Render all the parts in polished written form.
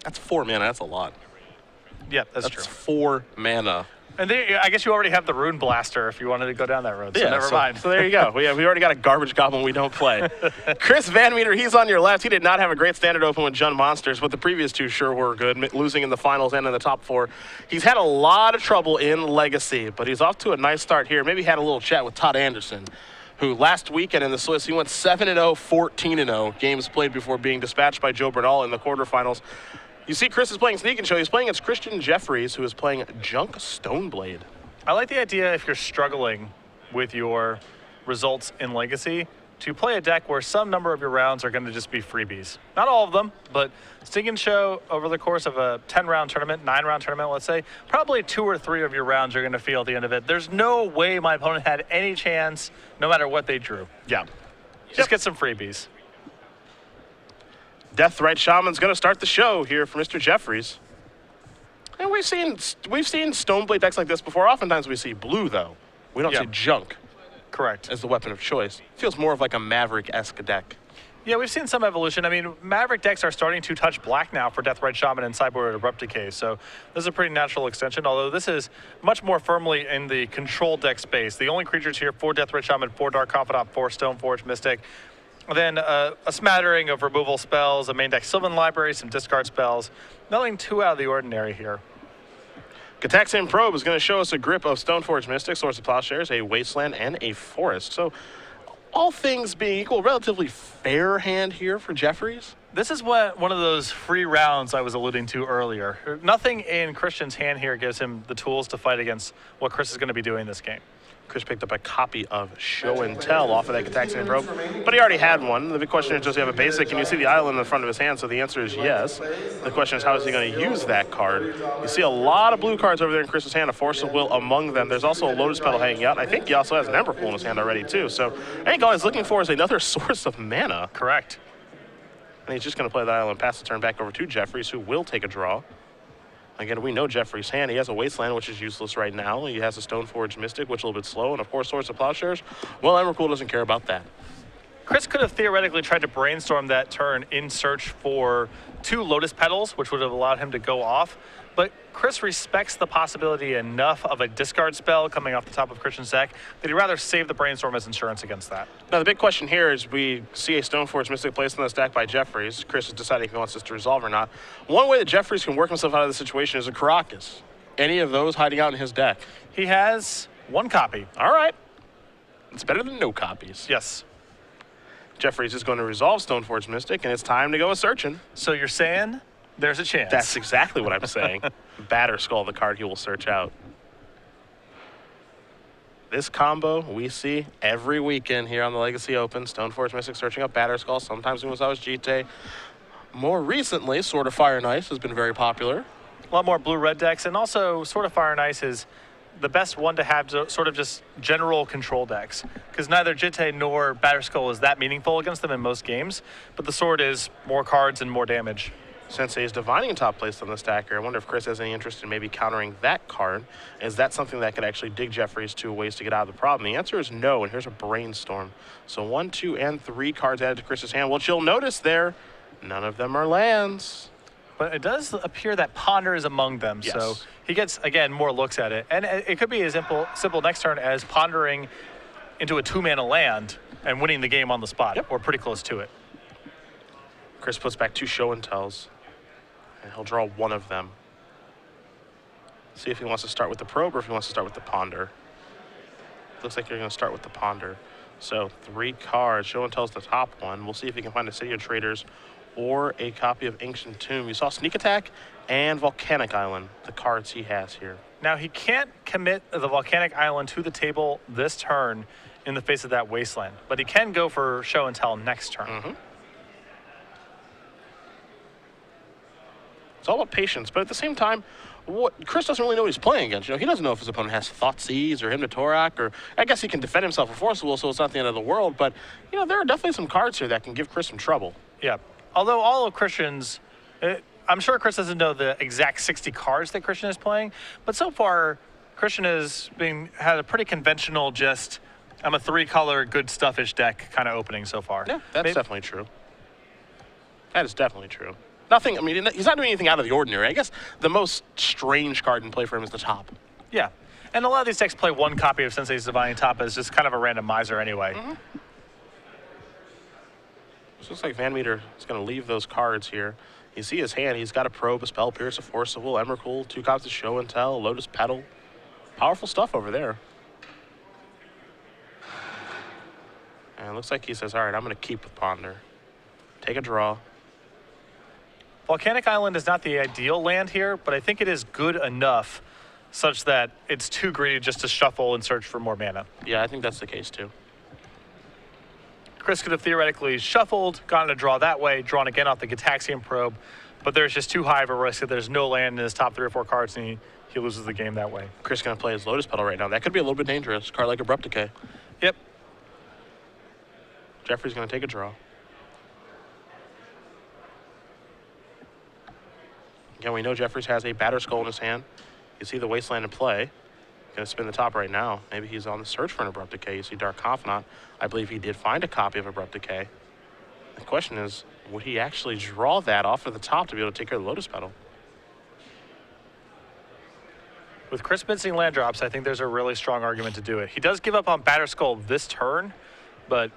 That's 4 mana. That's a lot. Yeah, that's true. That's 4 mana. And I guess you already have the Rune Blaster if you wanted to go down that road, so never mind. So there you go. We already got a garbage goblin we don't play. Chris VanMeter, he's on your left. He did not have a great standard open with Jund Monsters, but the previous 2 sure were good, losing in the finals and in the top 4. He's had a lot of trouble in Legacy, but he's off to a nice start here. Maybe had a little chat with Todd Anderson, who last weekend in the Swiss, he went 7-0, 14-0, games played before being dispatched by Joe Bernal in the quarterfinals. You see Chris is playing Sneak and Show. He's playing against Christian Jeffries, who is playing Junk Stoneblade. I like the idea if you're struggling with your results in Legacy to play a deck where some number of your rounds are going to just be freebies. Not all of them, but Sneak and Show over the course of a 10-round tournament, 9-round tournament, let's say, probably 2 or 3 of your rounds you're going to feel at the end of it. There's no way my opponent had any chance, no matter what they drew. Yeah. Just get some freebies. Deathrite Shaman's going to start the show here for Mr. Jeffries. And we've seen Stoneblade decks like this before. Oftentimes we see blue, though. We don't see Junk. Correct. As the weapon of choice. Feels more of like a Maverick-esque deck. Yeah, we've seen some evolution. I mean, Maverick decks are starting to touch black now for Deathrite Shaman and Sideboarding Abrupt Decay, so this is a pretty natural extension, although this is much more firmly in the control deck space. The only creatures here, 4 Deathrite Shaman, 4 Dark Confidant, 4 Stoneforge Mystic, then a smattering of removal spells, a main deck Sylvan Library, some discard spells. Nothing too out of the ordinary here. Gataxian Probe is going to show us a grip of Stoneforge Mystic, Source of Plowshares, a Wasteland, and a Forest. So all things being equal, relatively fair hand here for Jeffries. This is one of those free rounds I was alluding to earlier. Nothing in Christian's hand here gives him the tools to fight against what Chris is going to be doing this game. Chris picked up a copy of Show and Tell off of that Gataxian Probe, but he already had one. The big question is, does he have a basic? And you see the island in the front of his hand, so the answer is yes. The question is, how is he going to use that card? You see a lot of blue cards over there in Chris's hand, a Force of Will among them. There's also a Lotus Petal hanging out. I think he also has an Emberpool in his hand already, too. So I think all he's looking for is another source of mana. Correct. And he's just going to play that island, pass the turn back over to Jeffries, who will take a draw. Again, we know Jeffries' hand. He has a Wasteland, which is useless right now. He has a Stoneforge Mystic, which is a little bit slow. And, of course, Source of Plowshares. Well, Emrakul doesn't care about that. Chris could have theoretically tried to brainstorm that turn in search for 2 Lotus Petals, which would have allowed him to go off. But Chris respects the possibility enough of a discard spell coming off the top of Christian's deck that he'd rather save the brainstorm as insurance against that. Now, the big question here is we see a Stoneforge Mystic placed in this deck by Jeffries. Chris is deciding if he wants this to resolve or not. One way that Jeffries can work himself out of the situation is a Karakas. Any of those hiding out in his deck? He has 1 copy. All right. It's better than no copies. Yes. Jeffries is going to resolve Stoneforge Mystic, and it's time to go a-searching. So you're saying there's a chance. That's exactly what I'm saying. Batterskull, the card he will search out. This combo we see every weekend here on the Legacy Open. Stoneforge Mystic searching up Batterskull. Sometimes we was always GT. More recently, Sword of Fire and Ice has been very popular. A lot more blue-red decks, and also Sword of Fire and Ice is the best one to have sort of just general control decks, because neither Jitte nor Batterskull is that meaningful against them in most games, but the sword is more cards and more damage. Sensei's Divining Top placed on the stacker. I wonder if Chris has any interest in maybe countering that card. Is that something that could actually dig Jeffries to ways to get out of the problem? The answer is no, and here's a Brainstorm. So 1, 2, and 3 cards added to Chris's hand, which you'll notice there, none of them are lands. But it does appear that Ponder is among them, yes. So he gets, again, more looks at it. And it could be as simple next turn as pondering into a 2-mana land and winning the game on the spot, yep, or pretty close to it. Chris puts back 2 Show and Tells, and he'll draw 1 of them. See if he wants to start with the Probe or if he wants to start with the Ponder. Looks like you're going to start with the Ponder. So 3 cards. Show and Tell's the top one. We'll see if he can find a City of Traders or a copy of Ancient Tomb. You saw Sneak Attack and Volcanic Island, the cards he has here. Now, he can't commit the Volcanic Island to the table this turn in the face of that Wasteland, but he can go for Show and Tell next turn. Mm-hmm. It's all about patience, but at the same time, Chris doesn't really know what he's playing against. You know, he doesn't know if his opponent has Thoughtseize or Hymn to Torak, or I guess he can defend himself with Force of Will, so it's not the end of the world. But you know, there are definitely some cards here that can give Chris some trouble. Yeah. Although all of Christian's, I'm sure Chris doesn't know the exact 60 cards that Christian is playing, but so far, Christian has had a pretty conventional, just I'm a 3-color good stuffish deck kind of opening so far. Yeah, that's definitely true. That is definitely true. Nothing, I mean, he's not doing anything out of the ordinary. I guess the most strange card in play for him is the top. Yeah. And a lot of these decks play one copy of Sensei's Divine Top as just kind of a randomizer anyway. It looks like VanMeter is going to leave those cards here. You see his hand. He's got a Probe, a Spell Pierce, a Forcible, Emrakul, 2 copies of Show and Tell, Lotus Petal. Powerful stuff over there. And it looks like he says, all right, I'm going to keep with Ponder. Take a draw. Volcanic Island is not the ideal land here, but I think it is good enough such that it's too greedy just to shuffle and search for more mana. Yeah, I think that's the case too. Chris could have theoretically shuffled, gotten a draw that way, drawn again off the Gitaxian Probe, but there's just too high of a risk that there's no land in his top 3 or 4 cards, and he loses the game that way. Chris going to play his Lotus Petal right now. That could be a little bit dangerous. Card like Abrupt Decay. Yep. Jeffries going to take a draw. Again, we know Jeffries has a Batter Skull in his hand. You see the Wasteland in play. Going to spin the top right now. Maybe he's on the search for an Abrupt Decay. You see Dark Confidant. I believe he did find a copy of Abrupt Decay. The question is, would he actually draw that off of the top to be able to take care of the Lotus Petal? With Chris missing land drops, I think there's a really strong argument to do it. He does give up on Batter Skull this turn, but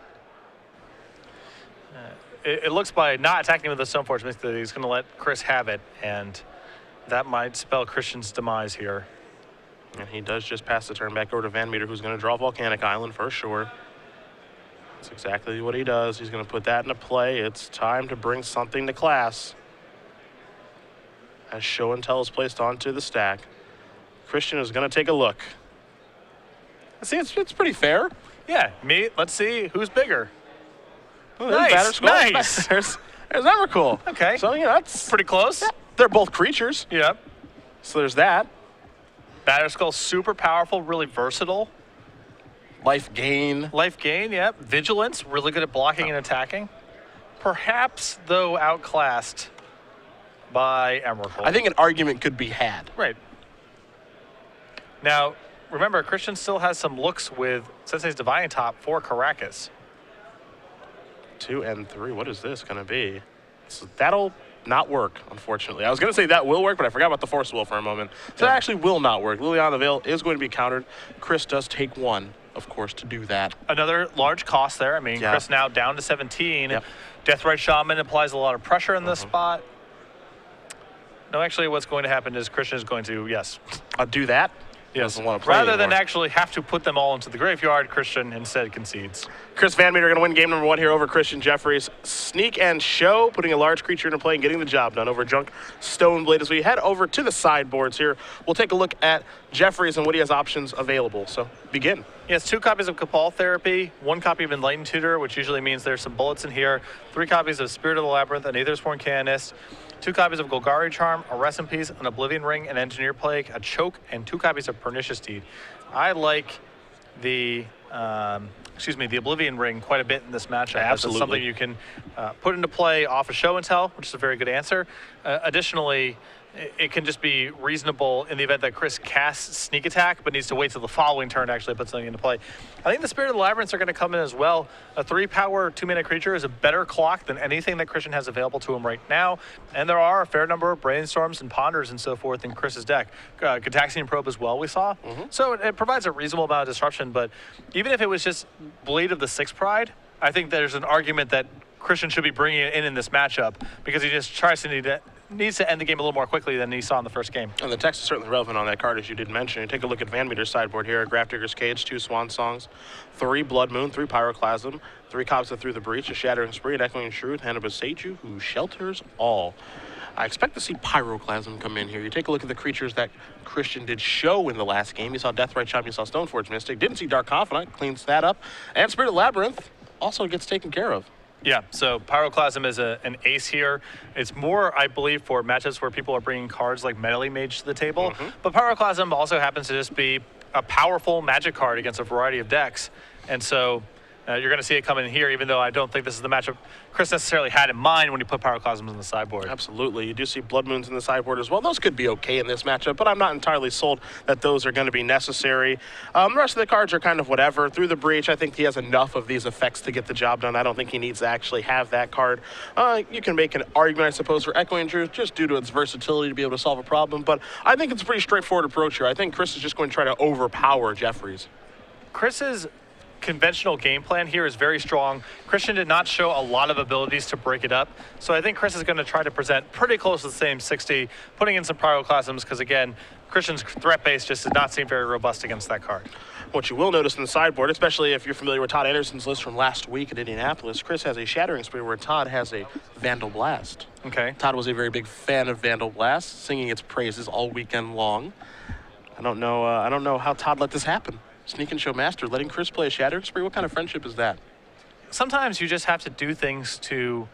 it looks by not attacking with the Stoneforge Mystic that he's going to let Chris have it, and that might spell Christian's demise here. And he does just pass the turn back over to VanMeter, who's going to draw Volcanic Island for sure. That's exactly what he does. He's going to put that into play. It's time to bring something to class. As Show and Tell is placed onto the stack. Christian is going to take a look. See, it's pretty fair. Yeah, let's see who's bigger. Oh, Nice. There's Emrakul. Okay. So, you know, that's Pretty close. Yeah, they're both creatures. Yep. So there's that. Batter Skull, super powerful, really versatile. Life gain. Life gain, yep. Vigilance, really good at blocking and attacking. Perhaps, though, outclassed by Emrakul. I think an argument could be had. Right. Now, remember, Christian still has some looks with Sensei's Divine Top for Caracas. 2 and 3. What is this going to be? So that'll not work, unfortunately. I was going to say that will work, but I forgot about the Forcible for a moment. So that actually will not work. Liliana the Veil is going to be countered. Chris does take 1, of course, to do that. Another large cost there. I mean, Yeah. Chris now down to 17. Yep. Deathrite Shaman applies a lot of pressure in this spot. No, actually, what's going to happen is Christian is going to, yes. Do that. Yes. Doesn't want to play Rather than anymore. actually have to put them all into the graveyard, Christian instead concedes. Chris VanMeter going to win game number 1 here over Christian Jeffries. Sneak and Show, putting a large creature into play and getting the job done over Junk Stoneblade. As we head over to the sideboards here, we'll take a look at Jeffries and what he has options available. So begin. He has 2 copies of Cabal Therapy, 1 copy of Enlightened Tutor, which usually means there's some bullets in here, 3 copies of Spirit of the Labyrinth, an Aethersworn Canonist, 2 copies of Golgari Charm, a Rest in Peace, an Oblivion Ring, an Engineer Plague, a Choke, and 2 copies of Pernicious Deed. I like the Oblivion Ring quite a bit in this matchup. Absolutely. It's something you can put into play off of Show and Tell, which is a very good answer. Additionally, it can just be reasonable in the event that Chris casts Sneak Attack, but needs to wait till the following turn to actually put something into play. I think the Spirit of the Labyrinths are going to come in as well. A 3-power, 2-mana creature is a better clock than anything that Christian has available to him right now. And there are a fair number of Brainstorms and Ponders and so forth in Chris's deck. Gitaxian Probe as well, we saw. So it provides a reasonable amount of disruption, but even if it was just Blade of the Six Pride, I think there's an argument that Christian should be bringing it in this matchup because he just needs to end the game a little more quickly than he saw in the first game. And the text is certainly relevant on that card, as you did mention. You take a look at VanMeter's sideboard here. Grafdigger's Cage, 2 Swan Songs, 3 Blood Moon, 3 Pyroclasm, 3 copies of Through the Breach, a Shattering Spree, an Echoing Shroud, and a Boseiju who shelters all. I expect to see Pyroclasm come in here. You take a look at the creatures that Christian did show in the last game. You saw Deathrite Chime, you saw Stoneforge Mystic. Didn't see Dark Confidant, cleans that up. And Spirit of Labyrinth also gets taken care of. Yeah, so Pyroclasm is an ace here. It's more, I believe, for matchups where people are bringing cards like Meddling Mage to the table. But Pyroclasm also happens to just be a powerful magic card against a variety of decks. And so You're going to see it come in here, even though I don't think this is the matchup Chris necessarily had in mind when he put Pyroclasms in the sideboard. Absolutely. You do see Blood Moons in the sideboard as well. Those could be okay in this matchup, but I'm not entirely sold that those are going to be necessary. The rest of the cards are kind of whatever. Through the Breach, I think he has enough of these effects to get the job done. I don't think he needs to actually have that card. You can make an argument, I suppose, for Echoing Truth just due to its versatility to be able to solve a problem, but I think it's a pretty straightforward approach here. I think Chris is just going to try to overpower Jeffries. Chris's conventional game plan here is very strong. Christian did not show a lot of abilities to break it up, so I think Chris is going to try to present pretty close to the same 60, putting in some Pyroclasms, because again, Christian's threat base just did not seem very robust against that card. What you will notice in the sideboard, especially if you're familiar with Todd Anderson's list from last week at Indianapolis, Chris has a Shattering Spree where Todd has a Vandal Blast. Okay. Todd was a very big fan of Vandal Blast, singing its praises all weekend long. I don't know how Todd let this happen. Sneak and Show Master, letting Chris play a Shattering Spree? What kind of friendship is that? Sometimes you just have to do things to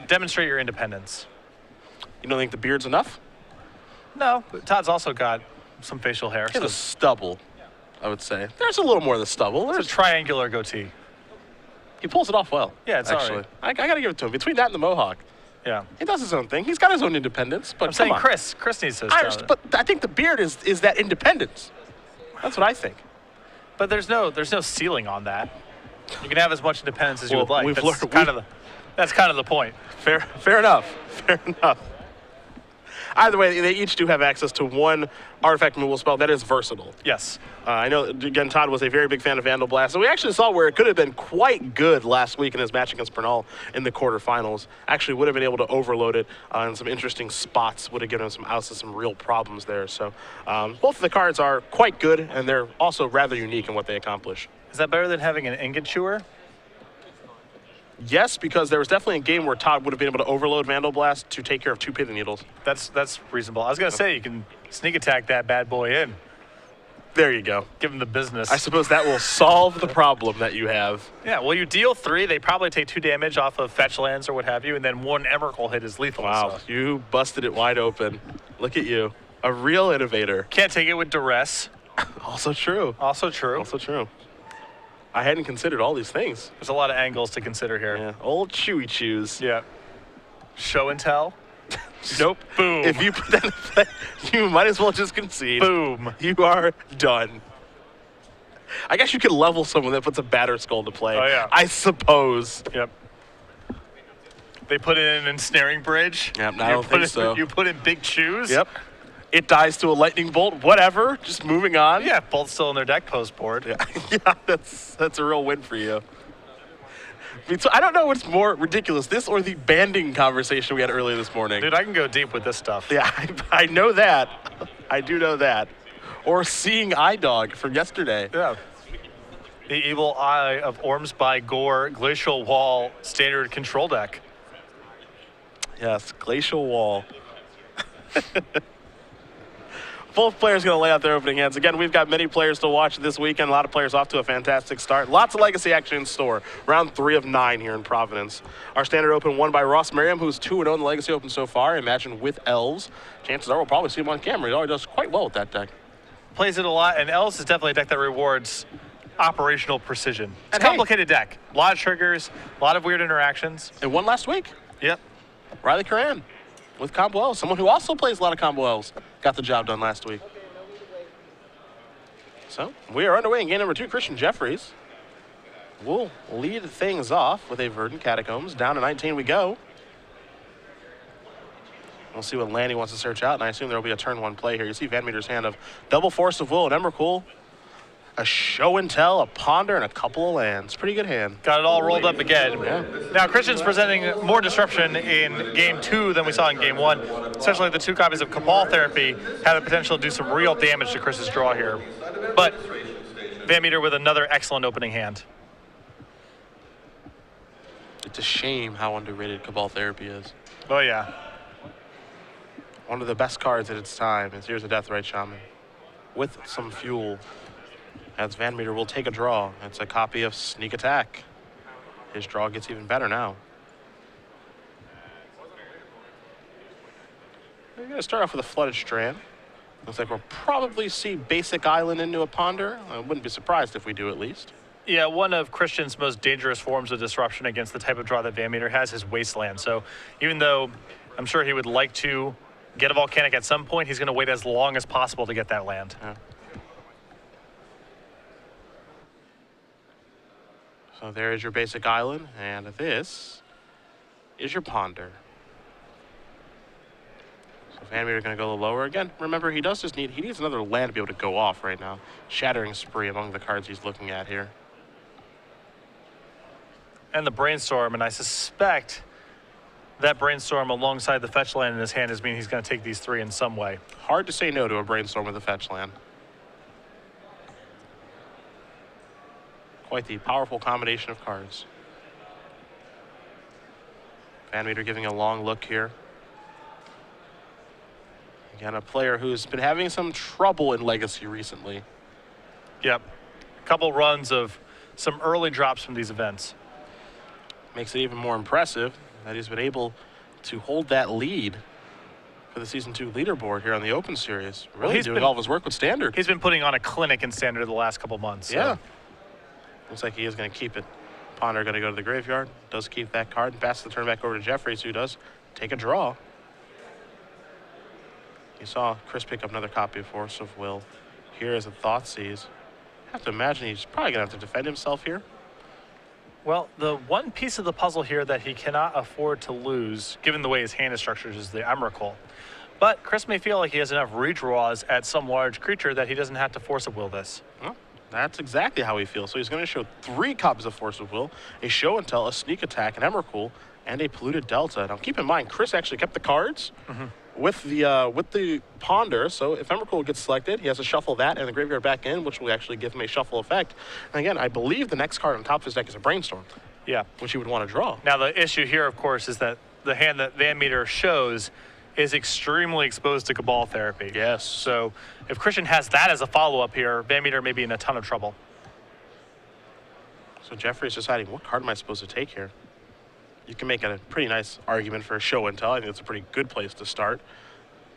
demonstrate your independence. You don't think the beard's enough? No, but Todd's also got some facial hair. He has a stubble, I would say. There's a little more of the stubble. It's a triangular goatee. He pulls it off well. Yeah, it's actually. all right. I got to give it to him. Between that and the Mohawk, Yeah. he does his own thing. He's got his own independence, but I'm saying come on. Chris needs to I start understand, it. but I think the beard is that independence. That's what I think. But there's no ceiling on that. You can have as much independence as you Well, would like. we've That's learned- kind of the point. Fair enough. Fair enough. Either way, they each do have access to one artifact removal spell that is versatile. Yes. I know, again, Todd was a very big fan of Vandal Blast, and we actually saw where it could have been quite good last week in his match against Bernal in the quarterfinals. Actually would have been able to overload it in some interesting spots, would have given him some outs to some real problems there. So both of the cards are quite good, and they're also rather unique in what they accomplish. Is that better than having an Ingot Chewer? Yes, because there was definitely a game where Todd would have been able to overload Vandal Blast to take care of 2 Pithing Needles. That's reasonable. I was going to say you can sneak attack that bad boy in. There you go. Give him the business. I suppose that will solve the problem that you have. Yeah, well, you deal 3. They probably take 2 damage off of fetch lands or what have you, and then 1 Emrakul hit is lethal. Wow, So. you busted it wide open. Look at you. A real innovator. Can't take it with duress. Also true. Also true. Also true. I hadn't considered all these things. There's a lot of angles to consider here. Yeah, old Chewy Chews. Yeah. Show and tell. Nope. Boom. If you put that in play, you might as well just concede. Boom. You are done. I guess you could level someone that puts a Batter Skull to play. Oh, yeah. I suppose. Yep. They put in an ensnaring bridge. Yep, I don't think so. You put in big chews. Yep. It dies to a lightning bolt. Whatever. Just moving on. Yeah, both still in their deck post board. Yeah, yeah, that's a real win for you. I mean, so I don't know what's more ridiculous, this or the banding conversation we had earlier this morning. Dude, I can go deep with this stuff. Yeah, I know that. I do know that. Or seeing iDog from yesterday. Yeah. The Evil Eye of Ormsby Gore Glacial Wall standard control deck. Yes, Glacial Wall. Both players going to lay out their opening hands. Again, we've got many players to watch this weekend. A lot of players off to a fantastic start. Lots of Legacy action in store. Round 3 of 9 here in Providence. Our standard open won by Ross Merriam, who's 2-0 in the Legacy Open so far. Imagine with Elves. Chances are we'll probably see him on camera. He already does quite well with that deck. Plays it a lot, and Elves is definitely a deck that rewards operational precision. It's And a complicated deck. A lot of triggers, a lot of weird interactions. And won last week. Yep. Riley Curran with Combo Elves. Someone who also plays a lot of Combo Elves. Got the job done last week. So we are underway in game number 2. Christian Jeffries will lead things off with a Verdant Catacombs. Down to 19 we go. We'll see what land he wants to search out, and I assume there will be a turn 1 play here. You see VanMeter's hand of double Force of Will and Emrakul, a Show and Tell, a Ponder, and a couple of lands. Pretty good hand. Got it all rolled up again. Yeah. Now, Christian's presenting more disruption in game 2 than we saw in game 1. Essentially, the 2 copies of Cabal Therapy have the potential to do some real damage to Chris's draw here. But VanMeter with another excellent opening hand. It's a shame how underrated Cabal Therapy is. Oh, yeah. One of the best cards at its time is here's a Deathrite Shaman with some fuel. As VanMeter will take a draw. It's a copy of Sneak Attack. His draw gets even better now. We're going to start off with a Flooded Strand. Looks like we'll probably see Basic Island into a Ponder. I wouldn't be surprised if we do at least. Yeah, one of Christian's most dangerous forms of disruption against the type of draw that VanMeter has is Wasteland. So even though I'm sure he would like to get a volcanic at some point, he's going to wait as long as possible to get that land. Yeah. So there is your basic island, and this is your ponder. So VanMeter going to go a little lower again. Remember, he needs another land to be able to go off right now. Shattering Spree among the cards he's looking at here. And the Brainstorm, and I suspect that Brainstorm alongside the fetch land in his hand is meaning he's going to take these 3 in some way. Hard to say no to a Brainstorm with a fetch land. Quite the powerful combination of cards. VanMeter giving a long look here. Again, a player who's been having some trouble in Legacy recently. Yep. A couple runs of some early drops from these events. Makes it even more impressive that he's been able to hold that lead for the Season 2 leaderboard here on the Open Series. Really doing all of his work with Standard. He's been putting on a clinic in Standard the last couple months. So. Yeah. Looks like he is going to keep it. Ponder going to go to the graveyard. Does keep that card and passes the turn back over to Jeffries, who does take a draw. You saw Chris pick up another copy of Force of Will. Here is a Thoughtseize. I have to imagine he's probably going to have to defend himself here. Well, the one piece of the puzzle here that he cannot afford to lose, given the way his hand is structured, is the Emrakul. But Chris may feel like he has enough redraws at some large creature that he doesn't have to Force of Will this. Well, that's exactly how he feels. So he's going to show 3 copies of Force of Will, a Show and Tell, a Sneak Attack, an Emrakul, and a Polluted Delta. Now keep in mind, Chris actually kept the cards with the Ponder. So if Emrakul gets selected, he has to shuffle that and the graveyard back in, which will actually give him a shuffle effect. And again, I believe the next card on top of his deck is a Brainstorm. Yeah. Which he would want to draw. Now the issue here, of course, is that the hand that VanMeter shows is extremely exposed to Cabal Therapy. Yes. So if Christian has that as a follow-up here, VanMeter may be in a ton of trouble. So Jeffrey's deciding, what card am I supposed to take here? You can make a pretty nice argument for a Show and Tell. I think it's a pretty good place to start.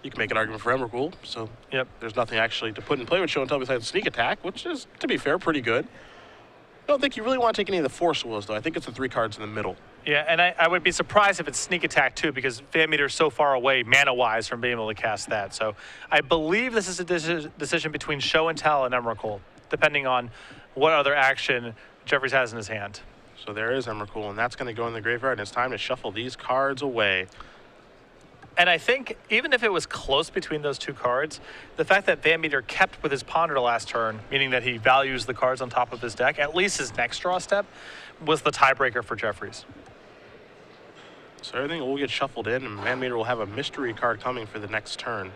You can make an argument for Emrakul, so yep. There's nothing actually to put in play with Show and Tell besides Sneak Attack, which is, to be fair, pretty good. I don't think you really want to take any of the Force Wills, though. I think it's the 3 cards in the middle. Yeah, and I would be surprised if it's Sneak Attack, too, because VanMeter's so far away, mana-wise, from being able to cast that. So I believe this is a decision between Show and Tell and Emrakul, depending on what other action Jeffries has in his hand. So there is Emrakul, and that's going to go in the graveyard, and it's time to shuffle these cards away. And I think even if it was close between those 2 cards, the fact that VanMeter kept with his Ponder last turn, meaning that he values the cards on top of his deck, at least his next draw step, was the tiebreaker for Jeffries. So everything will get shuffled in, and VanMeter will have a mystery card coming for the next turn.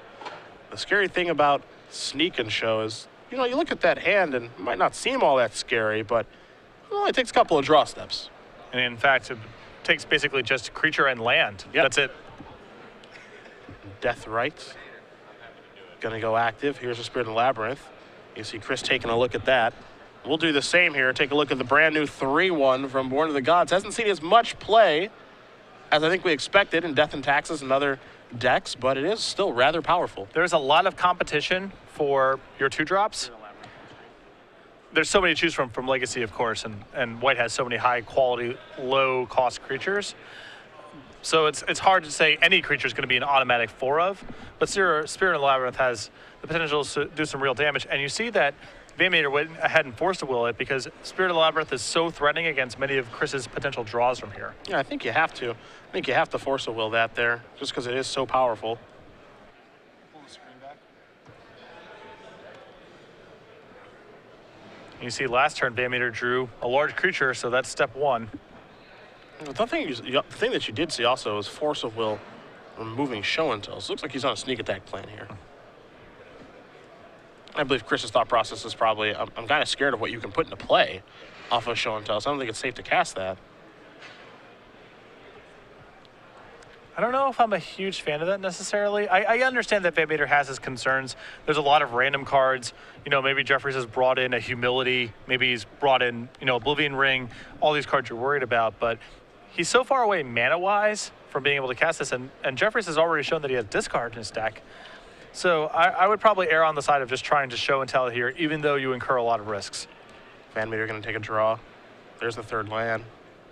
The scary thing about Sneak and Show is, you look at that hand, and it might not seem all that scary, but it takes a couple of draw steps. And in fact, it takes basically just creature and land. Yep. That's it. Death Right. Going to go active. Here's a Spirit of the Labyrinth. You see Chris taking a look at that. We'll do the same here. Take a look at the brand new 3-1 from Born of the Gods. Hasn't seen as much play as I think we expected in Death and Taxes and other decks, but it is still rather powerful. There's a lot of competition for your 2-drops. There's so many to choose from Legacy, of course, and White has so many high-quality, low-cost creatures. So it's hard to say any creature is going to be an automatic 4 of, but Spirit of the Labyrinth has the potential to do some real damage. And you see that VanMeter went ahead and Force of Will it because Spirit of the Labyrinth is so threatening against many of Chris's potential draws from here. Yeah, I think you have to. I think you have to Force of Will that there, just because it is so powerful. Pull the screen back. You see last turn VanMeter drew a large creature, so that's step 1. The thing that you did see also is Force of Will removing Show and Tell. So it looks like he's on a Sneak Attack plan here. I believe Chris's thought process is probably, I'm kind of scared of what you can put into play off of Show and Tell, so I don't think it's safe to cast that. I don't know if I'm a huge fan of that necessarily. I understand that VanMeter has his concerns. There's a lot of random cards. Maybe Jeffries has brought in a Humility. Maybe he's brought in, Oblivion Ring. All these cards you're worried about, but he's so far away mana-wise from being able to cast this, and Jeffries has already shown that he has discard in his deck. So I would probably err on the side of just trying to Show and Tell here, even though you incur a lot of risks. VanMeter going to take a draw. There's the third land.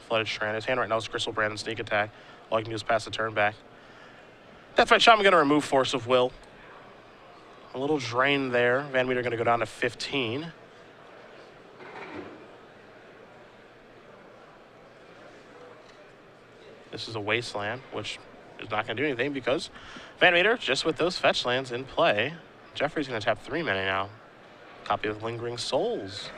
Flooded Strand. His hand right now is Crystal Brand and Sneak Attack. All you can do is pass the turn back. Deathright Shaman going to remove Force of Will. A little drain there. VanMeter going to go down to 15. This is a Wasteland, which is not going to do anything because VanMeter, just with those fetch lands in play, Jeffries going to tap 3 mana now. Copy of Lingering Souls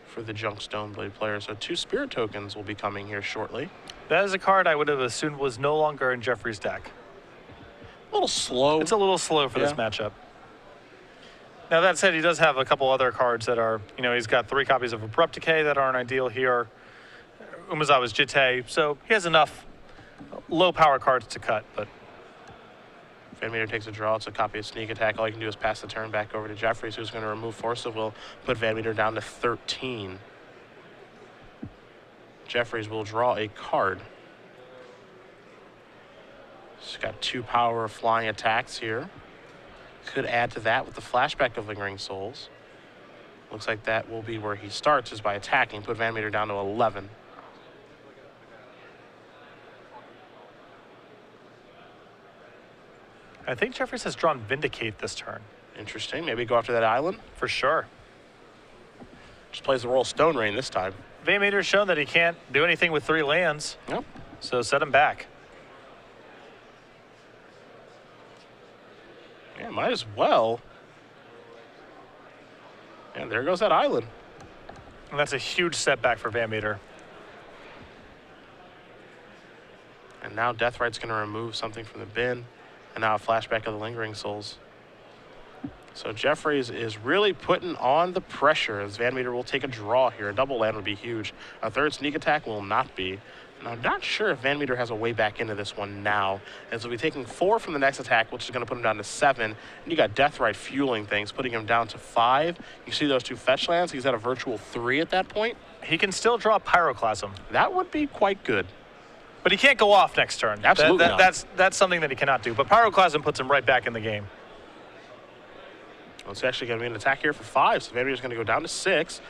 for the Junk Stoneblade player. So 2 Spirit tokens will be coming here shortly. That is a card I would have assumed was no longer in Jeffries' deck. A little slow. It's a little slow for this matchup. Now, that said, he does have a couple other cards that are, he's got 3 copies of Abrupt Decay that aren't ideal here. Umezawa's Jitte, so he has enough low-power cards to cut, but... VanMeter takes a draw. It's a copy of Sneak Attack. All you can do is pass the turn back over to Jeffries, who's going to remove Force of Will, put VanMeter down to 13. Jeffries will draw a card. He's got 2 power flying attacks here. Could add to that with the flashback of Lingering Souls. Looks like that will be where he starts, is by attacking. Put VanMeter down to 11. I think Jeffries has drawn Vindicate this turn. Interesting. Maybe go after that island. For sure. Just plays the role of Stone Rain this time. VanMeter's shown that he can't do anything with 3 lands. Yep. So set him back. Yeah, might as well. And there goes that island. And that's a huge setback for VanMeter. And now Deathright's going to remove something from the bin. And now a flashback of the Lingering Souls. So Jeffries is really putting on the pressure as VanMeter will take a draw here. A double land would be huge. A third Sneak Attack will not be. And I'm not sure if VanMeter has a way back into this one now. And so we'll be taking 4 from the next attack, which is going to put him down to 7. And you got Deathright fueling things, putting him down to 5. You see those 2 fetch lands? He's at a virtual 3 at that point. He can still draw Pyroclasm. That would be quite good. But he can't go off next turn. Absolutely not. That's something that he cannot do. But Pyroclasm puts him right back in the game. Well, it's actually going to be an attack here for 5, so VanMeter's going to go down to 6.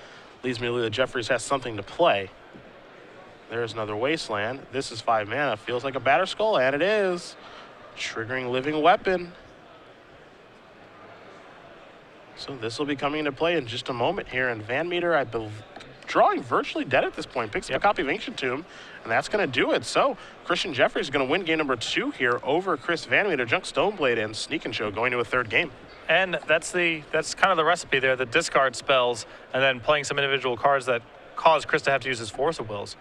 Leads me to believe that Jeffries has something to play. There's another Wasteland. This is 5 mana. Feels like a Batter Skull, and it is. Triggering Living Weapon. So this will be coming into play in just a moment here, and VanMeter, I believe, drawing virtually dead at this point, picks up a copy of Ancient Tomb, and that's going to do it. So Christian Jeffries is going to win game number 2 here over Chris VanMeter, Junk Stoneblade, and Sneak and Show going to a 3rd game. And that's kind of the recipe there, the discard spells, and then playing some individual cards that cause Chris to have to use his Force of Wills.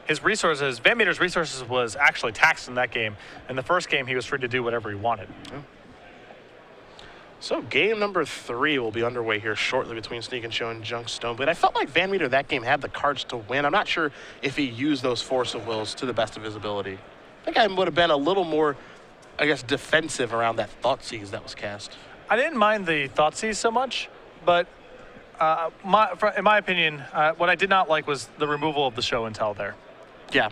His resources, VanMeter's resources was actually taxed in that game. In the first game, he was free to do whatever he wanted. Yeah. So game number 3 will be underway here shortly between Sneak and Show and Junk Stoneblade. I felt like VanMeter that game had the cards to win. I'm not sure if he used those Force of Wills to the best of his ability. I think I would have been a little more, I guess, defensive around that Thoughtseize that was cast. I didn't mind the Thoughtseize so much, but in my opinion, what I did not like was the removal of the Show and Tell there. Yeah.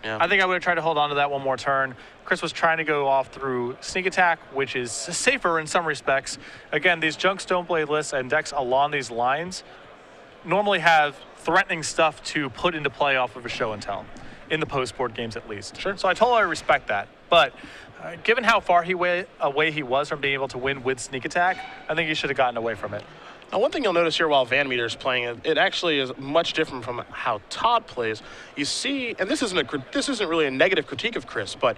I think I would have tried to hold on to that one more turn. Chris was trying to go off through Sneak Attack, which is safer in some respects. Again, these Junk Stoneblade lists and decks along these lines normally have threatening stuff to put into play off of a Show and Tell, in the post-board games at least. Sure. So I totally respect that. But given how far away he was from being able to win with Sneak Attack, I think he should have gotten away from it. Now, one thing you'll notice here while VanMeter is playing it, it actually is much different from how Todd plays. You see, and this isn't really a negative critique of Chris, but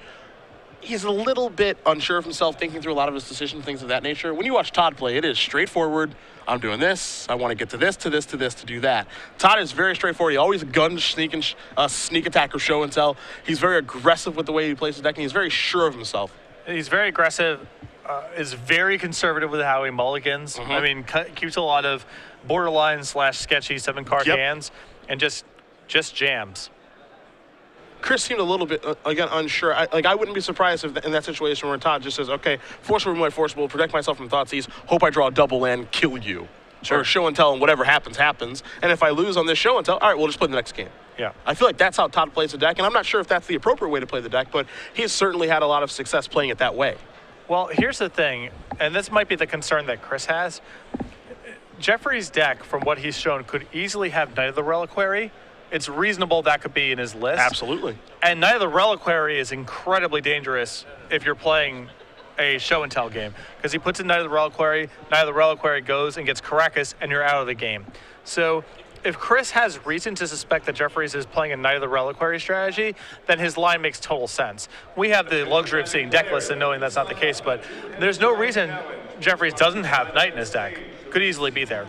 he's a little bit unsure of himself, thinking through a lot of his decisions, things of that nature. When you watch Todd play, it is straightforward. I'm doing this. I want to get to this, to this, to this, to do that. Todd is very straightforward. He always guns Sneak Attack or Show and Tell. He's very aggressive with the way he plays his deck, and he's very sure of himself. He's very aggressive. Is very conservative with how he mulligans. Mm-hmm. I mean, keeps a lot of borderline / sketchy 7-card hands and just jams. Chris seemed a little bit, again, unsure. I wouldn't be surprised if in that situation where Todd just says, okay, forceful, remove my forceful, protect myself from Thoughtseize, hope I draw a double land, kill you. Sure. Or Show and Tell, and whatever happens, happens. And if I lose on this Show and Tell, all right, we'll just play the next game. Yeah. I feel like that's how Todd plays the deck, and I'm not sure if that's the appropriate way to play the deck, but he's certainly had a lot of success playing it that way. Well, here's the thing, and this might be the concern that Chris has. Jeffries' deck, from what he's shown, could easily have Knight of the Reliquary. It's reasonable that could be in his list. Absolutely. And Knight of the Reliquary is incredibly dangerous if you're playing a show and tell game, because he puts in Knight of the Reliquary, Knight of the Reliquary goes and gets Caracas, and you're out of the game. So if Chris has reason to suspect that Jeffries is playing a Knight of the Reliquary strategy, then his line makes total sense. We have the luxury of seeing deck lists and knowing that's not the case, but there's no reason Jeffries doesn't have Knight in his deck. Could easily be there.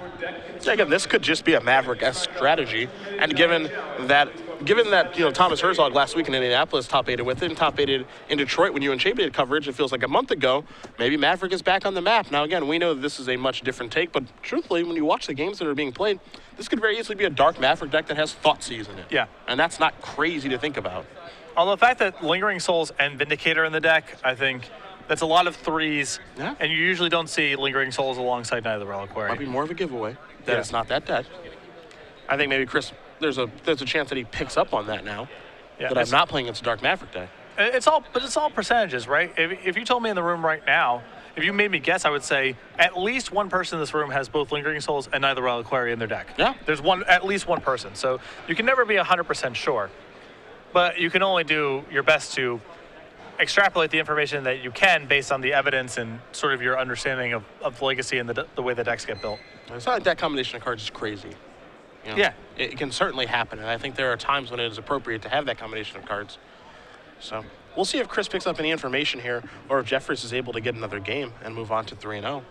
So again, this could just be a Maverick-esque strategy, and given that Thomas Herzog last week in Indianapolis top-8'd with him, top-8'd in Detroit when you and Shape did coverage, it feels like a month ago, maybe Maverick is back on the map. Now again, we know that this is a much different take, but truthfully, when you watch the games that are being played, this could very easily be a dark Maverick deck that has Thoughtseize in it. Yeah. And that's not crazy to think about. Although the fact that Lingering Souls and Vindicator in the deck, I think that's a lot of threes, Yeah. and you usually don't see Lingering Souls alongside Knight of the Reliquary. Might be more of a giveaway that it's not that dead. I think maybe Chris, there's a chance that he picks up on that now. Yeah, that I'm not playing against a dark Maverick deck. It's all percentages, right? If you told me in the room right now, if you made me guess, I would say at least one person in this room has both Lingering Souls and Knight of the Reliquary in their deck. Yeah. There's at least one person. So you can never be 100% sure. But you can only do your best to extrapolate the information that you can based on the evidence and sort of your understanding of Legacy and the way the decks get built. It's not like that combination of cards is crazy. You know, Yeah. It can certainly happen, and I think there are times when it is appropriate to have that combination of cards. So we'll see if Chris picks up any information here, or if Jeffries is able to get another game and move on to 3-0.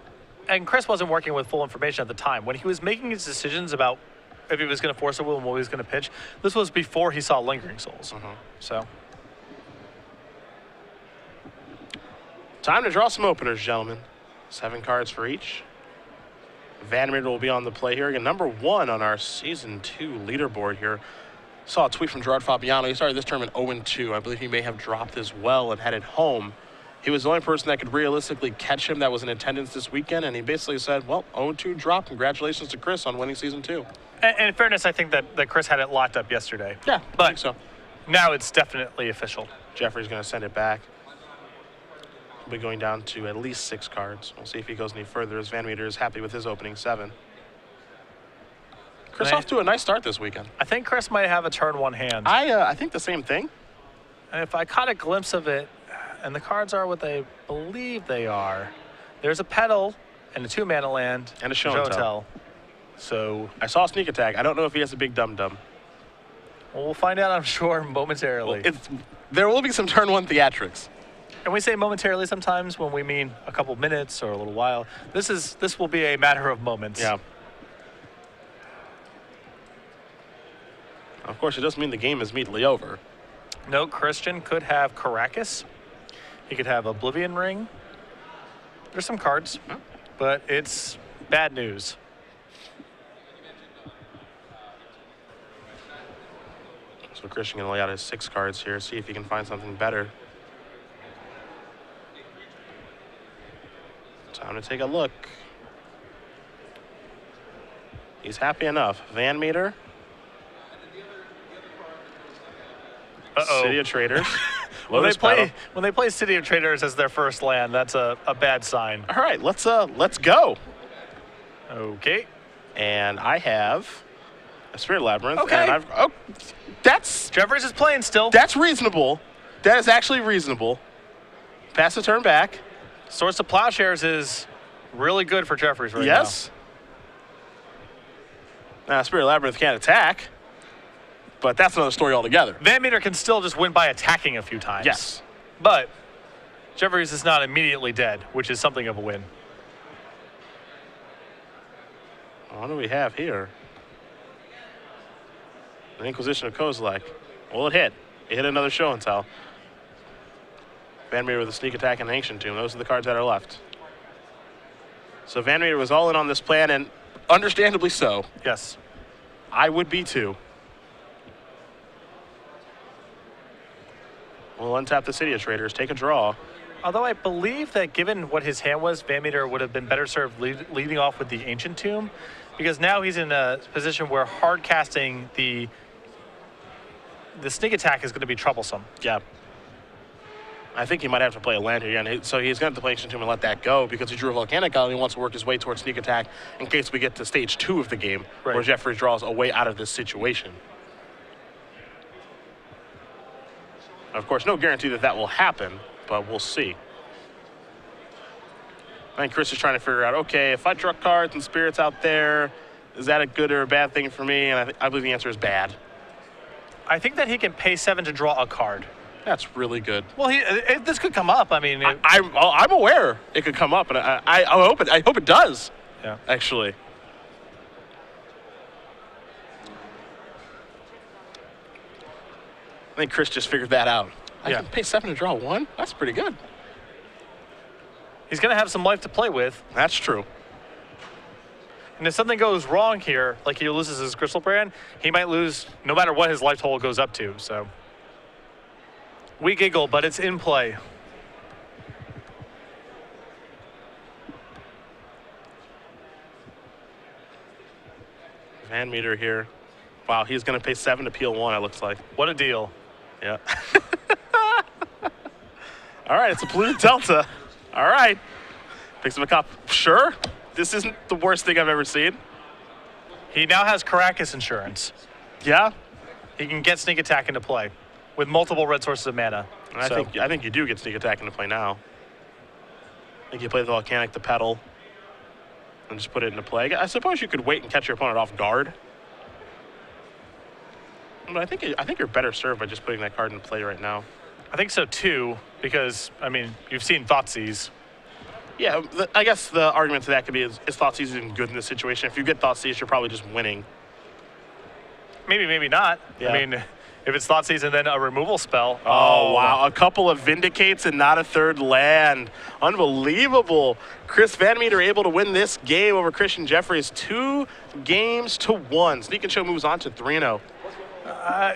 And Chris wasn't working with full information at the time. When he was making his decisions about if he was going to force a will and what he was going to pitch, this was before he saw Lingering Souls. So time to draw some openers, gentlemen. 7 cards for each. VanMeter will be on the play here. Again, number 1 on our Season 2 leaderboard here. Saw a tweet from Gerard Fabiano. He started this tournament 0-2. I believe he may have dropped as well and headed home. He was the only person that could realistically catch him that was in attendance this weekend, and he basically said, well, 0-2 drop. Congratulations to Chris on winning Season 2. and in fairness, I think that Chris had it locked up yesterday. Yeah, but I think so. Now it's definitely official. Jeffrey's going to send it back. We'll be going down to at least 6 cards. We'll see if he goes any further, as VanMeter is happy with his opening 7. Chris off to a nice start this weekend. I think Chris might have a turn 1 hand. I think the same thing. And if I caught a glimpse of it, and the cards are what they believe they are, there's a pedal and a 2-mana land and a show and tell. So I saw a sneak attack. I don't know if he has a big dum-dum. Well, we'll find out, I'm sure, momentarily. Well, there will be some turn 1 theatrics. And we say momentarily sometimes when we mean a couple minutes or a little while. This will be a matter of moments. Yeah. Of course, it doesn't mean the game is immediately over. No, Christian could have Caracas. He could have Oblivion Ring. There's some cards, but it's bad news. So Christian gonna lay out his 6 cards here, see if he can find something better. Time to take a look. He's happy enough. VanMeter. City of Traders. When they play City of Traders as their first land, that's a bad sign. All right, let's go. Okay. And I have a Spirit Labyrinth. Okay. And that's Jeffries is playing still. That's reasonable. That is actually reasonable. Pass the turn back. Source of Plowshares is really good for Jeffries right now. Yes. Now, Spirit Labyrinth can't attack, but that's another story altogether. VanMeter can still just win by attacking a few times. Yes. But Jeffries is not immediately dead, which is something of a win. What do we have here? An Inquisition of Kozilek. Well, it hit. It hit another show and tell. VanMeter with a sneak attack and an Ancient Tomb. Those are the cards that are left. So VanMeter was all in on this plan, and understandably so. Yes. I would be too. We'll untap the City of Traders, take a draw. Although I believe that given what his hand was, VanMeter would have been better served leading off with the Ancient Tomb, because now he's in a position where hard casting the sneak attack is going to be troublesome. Yeah. I think he might have to play a land here, and so he's going to have to play Ancient Tomb and let that go because he drew a Volcanic out and he wants to work his way towards sneak attack in case we get to stage 2 of the game where Jeffries draws a way out of this situation. Of course, no guarantee that will happen, but we'll see. I think Chris is trying to figure out, okay, if I draw cards and spirits out there, is that a good or a bad thing for me? And I believe the answer is bad. I think that he can pay 7 to draw a card. That's really good. Well, this could come up. I mean, I'm aware it could come up, and I hope it does. Yeah. Actually. I think Chris just figured that out. I can pay 7 to draw 1? That's pretty good. He's going to have some life to play with. That's true. And if something goes wrong here, like he loses his Crystal Brand, he might lose no matter what his life total goes up to. So we giggle, but it's in play. VanMeter here. Wow, he's going to pay 7 to peel 1, it looks like. What a deal. Yeah. All right, it's a polluted Delta. All right. Picks up a cop. Sure. This isn't the worst thing I've ever seen. He now has Caracas insurance. Yeah. He can get sneak attack into play with multiple red sources of mana. And I think you do get sneak attack into play now. I think you play the Volcanic, the Petal, and just put it into play. I suppose you could wait and catch your opponent off guard. But I think you're better served by just putting that card in play right now. I think so too, because I mean you've seen Thoughtseize. Yeah, I guess the argument to that could be is Thoughtseize even good in this situation? If you get Thoughtseize, you're probably just winning. Maybe, maybe not. Yeah. I mean, if it's Thoughtseize and then a removal spell. Oh, wow. A couple of Vindicates and not a third land. Unbelievable. Chris VanMeter able to win this game over Christian Jeffries 2-1. Sneak and Show moves on to 3-0.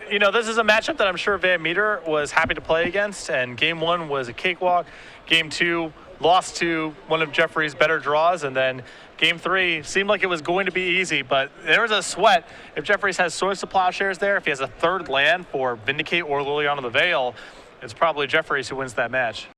You know, this is a matchup that I'm sure VanMeter was happy to play against, and game 1 was a cakewalk. Game 2 lost to one of Jeffries' better draws, and then game 3 seemed like it was going to be easy, but there was a sweat. If Jeffries has Swords to Plowshares there, if he has a third land for Vindicate or Liliana the Veil, it's probably Jeffries who wins that match.